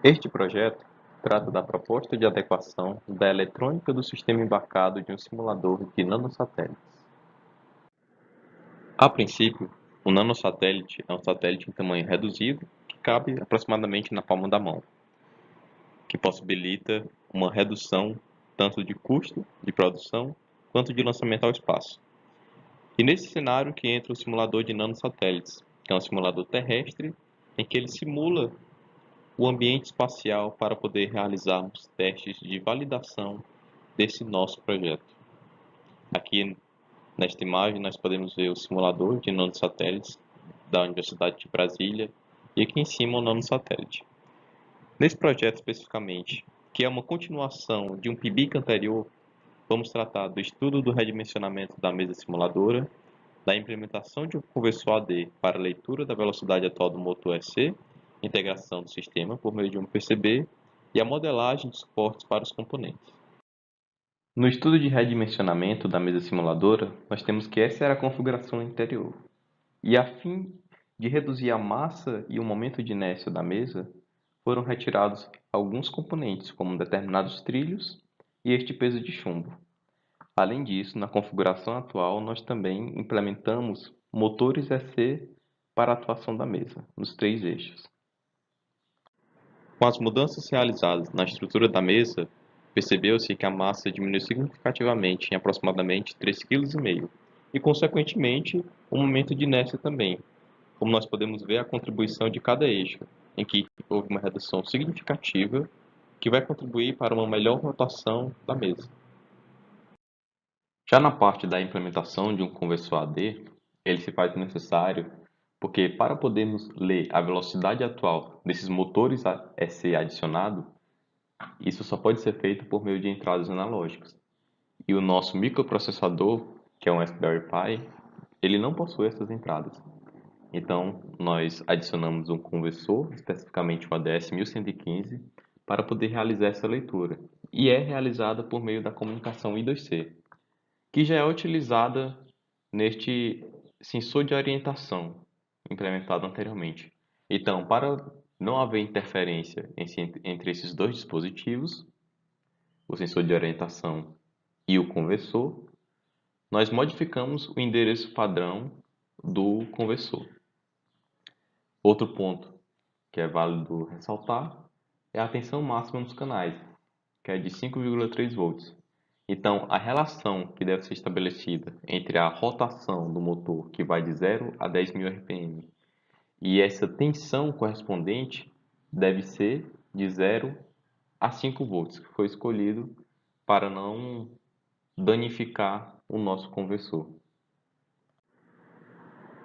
Este projeto trata da proposta de adequação da eletrônica do sistema embarcado de um simulador de nanosatélites. A princípio, um nanosatélite é um satélite em tamanho reduzido que cabe aproximadamente na palma da mão, que possibilita uma redução tanto de custo de produção quanto de lançamento ao espaço. E nesse cenário que entra o simulador de nanosatélites, que é um simulador terrestre em que ele simula o ambiente espacial para poder realizarmos testes de validação desse nosso projeto. Aqui nesta imagem nós podemos ver o simulador de nanosatélites da Universidade de Brasília e aqui em cima o nanosatélite. Nesse projeto especificamente, que é uma continuação de um PIBIC anterior, vamos tratar do estudo do redimensionamento da mesa simuladora, da implementação de um conversor AD para leitura da velocidade atual do motor EC, integração do sistema por meio de um PCB e a modelagem de suportes para os componentes. No estudo de redimensionamento da mesa simuladora, nós temos que essa era a configuração interior. E a fim de reduzir a massa e o momento de inércia da mesa, foram retirados alguns componentes, como determinados trilhos e este peso de chumbo. Além disso, na configuração atual, nós também implementamos motores EC para a atuação da mesa, nos 3 eixos. Com as mudanças realizadas na estrutura da mesa, percebeu-se que a massa diminuiu significativamente em aproximadamente 3,5 kg e, consequentemente, o momento de inércia também, como nós podemos ver a contribuição de cada eixo, em que houve uma redução significativa que vai contribuir para uma melhor rotação da mesa. Já na parte da implementação de um conversor AD, ele se faz necessário porque para podermos ler a velocidade atual desses motores EC adicionado, isso só pode ser feito por meio de entradas analógicas. E o nosso microprocessador, que é um Raspberry Pi, ele não possui essas entradas. Então, nós adicionamos um conversor, especificamente o ADS 1115, para poder realizar essa leitura. E é realizada por meio da comunicação I2C, que já é utilizada neste sensor de orientação implementado anteriormente. Então, para não haver interferência entre esses dois dispositivos, o sensor de orientação e o conversor, nós modificamos o endereço padrão do conversor. Outro ponto que é válido ressaltar é a tensão máxima nos canais, que é de 5,3 volts. Então, a relação que deve ser estabelecida entre a rotação do motor, que vai de 0 a 10.000 RPM, e essa tensão correspondente deve ser de 0 a 5 volts, que foi escolhido para não danificar o nosso conversor.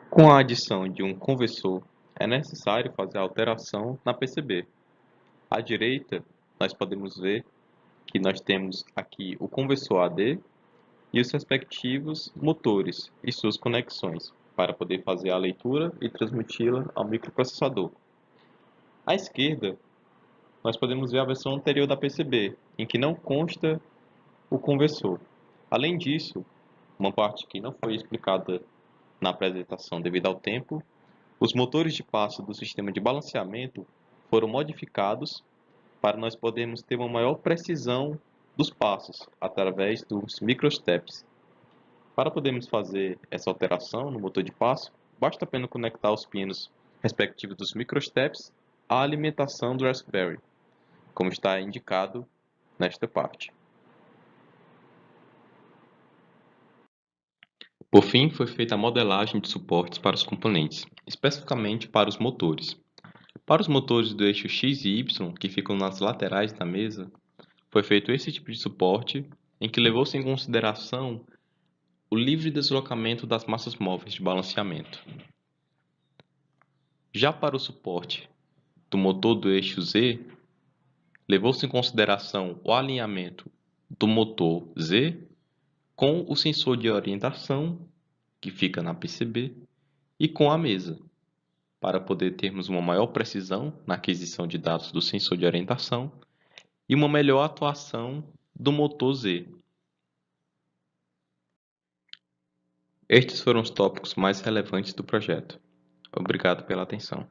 Com a adição de um conversor, é necessário fazer a alteração na PCB. À direita, nós podemos ver que nós temos aqui o conversor AD e os respectivos motores e suas conexões, para poder fazer a leitura e transmiti-la ao microprocessador. À esquerda, nós podemos ver a versão anterior da PCB, em que não consta o conversor. Além disso, uma parte que não foi explicada na apresentação devido ao tempo, os motores de passo do sistema de balanceamento foram modificados para nós podermos ter uma maior precisão dos passos através dos microsteps. Para podermos fazer essa alteração no motor de passo, basta apenas conectar os pinos respectivos dos microsteps à alimentação do Raspberry, como está indicado nesta parte. Por fim, foi feita a modelagem de suportes para os componentes, especificamente para os motores. Para os motores do eixo X e Y, que ficam nas laterais da mesa, foi feito esse tipo de suporte, em que levou-se em consideração o livre deslocamento das massas móveis de balanceamento. Já para o suporte do motor do eixo Z, levou-se em consideração o alinhamento do motor Z com o sensor de orientação, que fica na PCB, e com a mesa, para poder termos uma maior precisão na aquisição de dados do sensor de orientação e uma melhor atuação do motor Z. Estes foram os tópicos mais relevantes do projeto. Obrigado pela atenção.